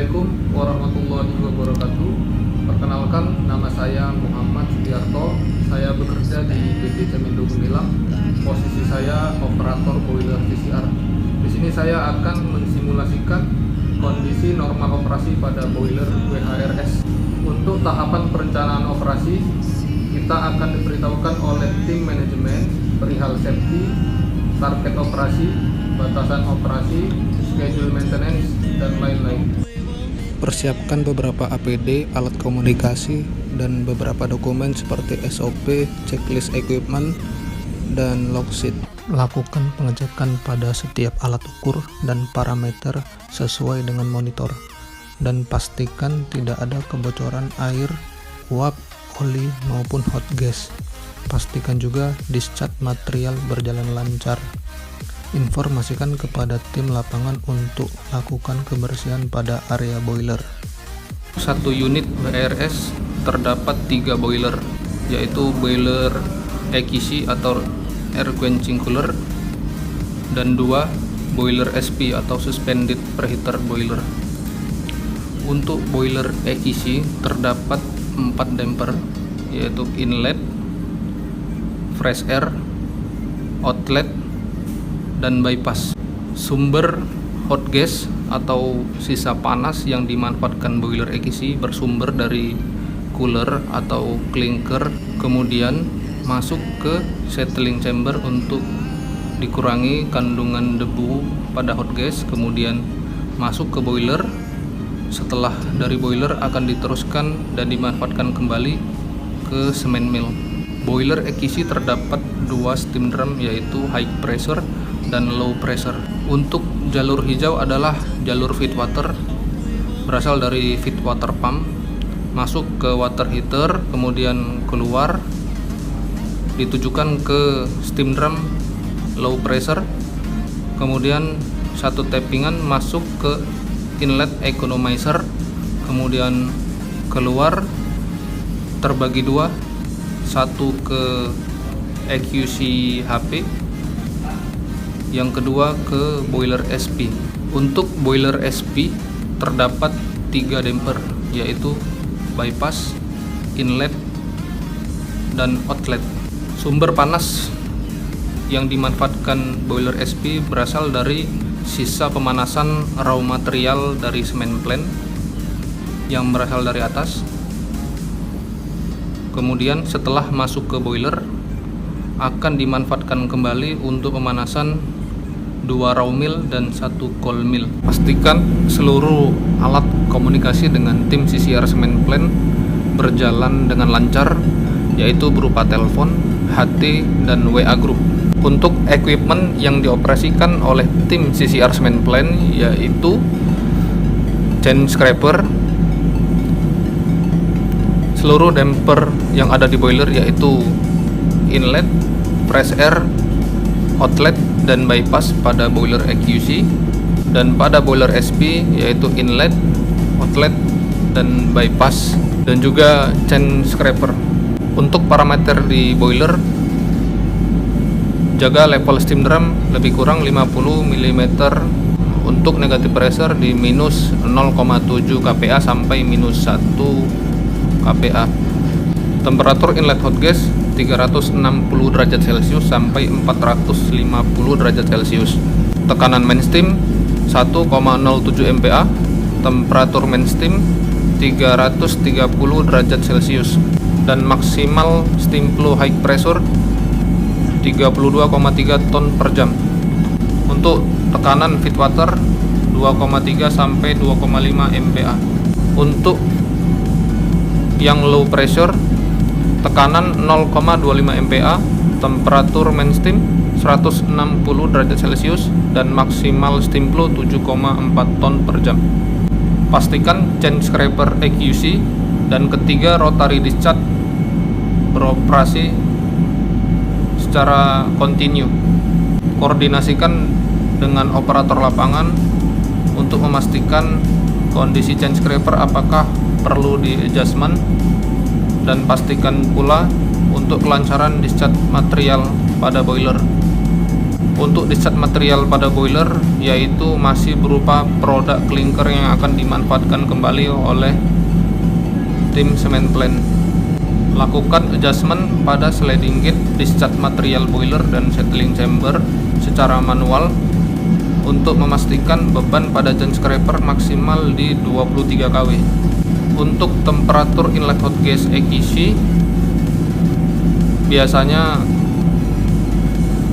Assalamualaikum warahmatullahi wabarakatuh. Perkenalkan, nama saya Muhammad Sudiarto. Saya bekerja di PT Cemendo Gemilang. Posisi saya operator boiler CCR. Di sini saya akan mensimulasikan kondisi normal operasi pada boiler WHRS. Untuk tahapan perencanaan operasi, kita akan diberitahukan oleh tim manajemen perihal safety, target operasi, batasan operasi, schedule maintenance, dan lain-lain. Persiapkan beberapa APD, alat komunikasi, dan beberapa dokumen seperti SOP, checklist equipment, dan log sheet. Lakukan pengecekan pada setiap alat ukur dan parameter sesuai dengan monitor, dan pastikan tidak ada kebocoran air, uap, oli, maupun hot gas. Pastikan juga discharge material berjalan lancar. Informasikan kepada tim lapangan untuk lakukan kebersihan pada area boiler. Satu unit WHRS terdapat 3 boiler, yaitu boiler EQC atau air quenching cooler dan 2 boiler SP atau suspended preheater boiler. Untuk boiler EQC terdapat 4 damper, yaitu inlet, fresh air, outlet, dan bypass. Sumber hot gas atau sisa panas yang dimanfaatkan boiler EQC bersumber dari cooler atau clinker, kemudian masuk ke settling chamber untuk dikurangi kandungan debu pada hot gas, kemudian masuk ke boiler. Setelah dari boiler akan diteruskan dan dimanfaatkan kembali ke cement mill. Boiler EQC terdapat 2 steam drum, yaitu high pressure dan low pressure. Untuk jalur hijau adalah jalur feed water, berasal dari feed water pump, masuk ke water heater, kemudian keluar, ditujukan ke steam drum low pressure, kemudian satu tappingan masuk ke inlet economizer, kemudian keluar, terbagi 2, satu ke EQC HP, yang kedua ke boiler SP. Untuk boiler SP terdapat 3 damper, yaitu bypass, inlet, dan outlet. Sumber panas yang dimanfaatkan boiler SP berasal dari sisa pemanasan raw material dari cement plant yang berasal dari atas. Kemudian setelah masuk ke boiler akan dimanfaatkan kembali untuk pemanasan 2 raw mill dan 1 cold mill. Pastikan seluruh alat komunikasi dengan tim CCR cement plant berjalan dengan lancar, yaitu berupa telepon, HT, dan WA group. Untuk equipment yang dioperasikan oleh tim CCR cement plant yaitu chain scraper, seluruh damper yang ada di boiler yaitu inlet, fresh air, outlet, dan bypass pada boiler EQC, dan pada boiler SP yaitu inlet, outlet, dan bypass, dan juga chain scraper. Untuk parameter di boiler, jaga level steam drum lebih kurang 50 mm untuk negative pressure di minus 0,7 kPa sampai minus 1 kPa. Temperatur inlet hot gas 360 derajat Celcius sampai 450 derajat Celcius. Tekanan main steam 1,07 MPa. Temperatur main steam 330 derajat Celcius. Dan maksimal steam flow high pressure 32,3 ton per jam. Untuk tekanan feed water 2,3 sampai 2,5 MPa. Untuk yang low pressure tekanan 0,25 MPa, temperatur main steam 160 derajat Celcius, dan maksimal steam flow 7,4 ton per jam. Pastikan chain scraper EQC dan ketiga rotary discharge beroperasi secara kontinu. Koordinasikan dengan operator lapangan untuk memastikan kondisi chain scraper apakah perlu di adjustment, dan pastikan pula untuk kelancaran discharge material pada boiler. Untuk discharge material pada boiler yaitu masih berupa produk clinker yang akan dimanfaatkan kembali oleh tim cement plant. Lakukan adjustment pada sliding gate discharge material boiler dan settling chamber secara manual untuk memastikan beban pada jan scraper maksimal di 23 kW. Untuk temperatur inlet hot gas EQC biasanya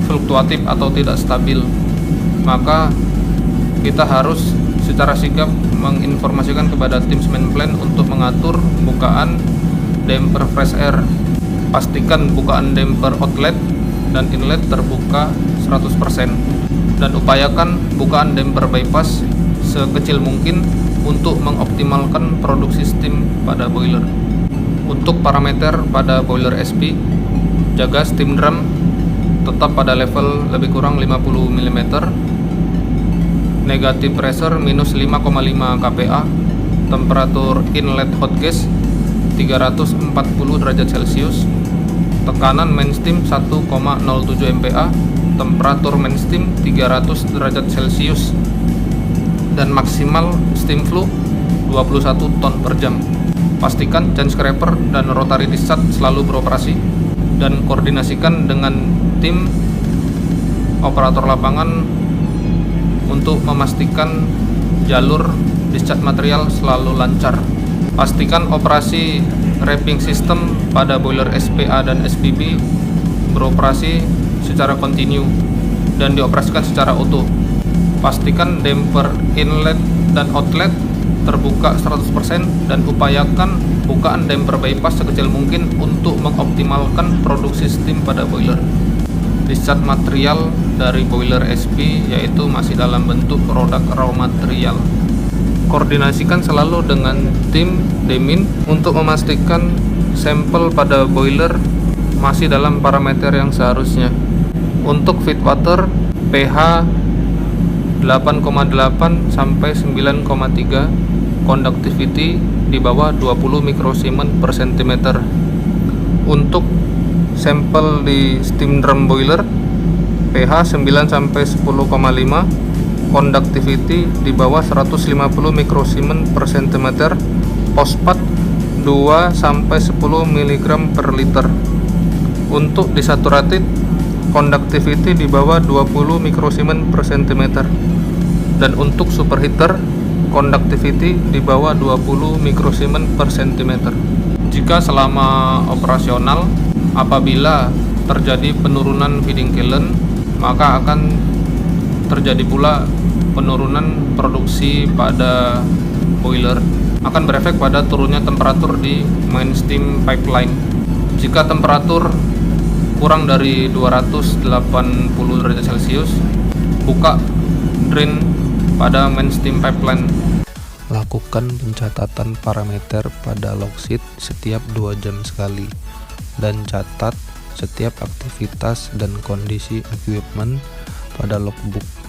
fluktuatif atau tidak stabil, maka kita harus secara sigap menginformasikan kepada tim cement plant untuk mengatur bukaan damper fresh air. Pastikan bukaan damper outlet dan inlet terbuka 100% dan upayakan bukaan damper bypass sekecil mungkin untuk mengoptimalkan produksi steam pada boiler. Untuk parameter pada boiler SP, jaga steam drum tetap pada level lebih kurang 50 mm, negative pressure minus 5,5 kPa, temperatur inlet hot gas 340 derajat Celcius, tekanan main steam 1,07 MPa, temperatur main steam 300 derajat Celcius, dan maksimal steam flow 21 ton per jam. Pastikan jan scraper dan rotary discharge selalu beroperasi dan koordinasikan dengan tim operator lapangan untuk memastikan jalur discharge material selalu lancar. Pastikan operasi wrapping system pada boiler SPA dan SPB beroperasi secara kontinu dan dioperasikan secara auto. Pastikan damper inlet dan outlet terbuka 100% dan upayakan bukaan damper bypass sekecil mungkin untuk mengoptimalkan produksi steam pada boiler. Discharge material dari boiler SP yaitu masih dalam bentuk produk raw material. Koordinasikan selalu dengan tim Demin untuk memastikan sampel pada boiler masih dalam parameter yang seharusnya. Untuk feed water pH 8,8 sampai 9,3, conductivity di bawah 20 mikrosiemens per cm. Untuk sampel di steam drum boiler pH 9 sampai 10,5, conductivity di bawah 150 mikrosiemens per cm, fosfat 2 sampai 10 mg per liter. Untuk desaturated, conductivity di bawah 20 mikrosiemens per cm. Dan untuk superheater, conductivity di bawah 20 mikrosiemens per cm. Jika selama operasional apabila terjadi penurunan feeding gallon, maka akan terjadi pula penurunan produksi pada boiler, akan berefek pada turunnya temperatur di main steam pipeline. Jika temperatur kurang dari 280 derajat Celcius, buka drain pada main steam pipeline. Lakukan pencatatan parameter pada logsheet setiap 2 jam sekali dan catat setiap aktivitas dan kondisi equipment pada logbook.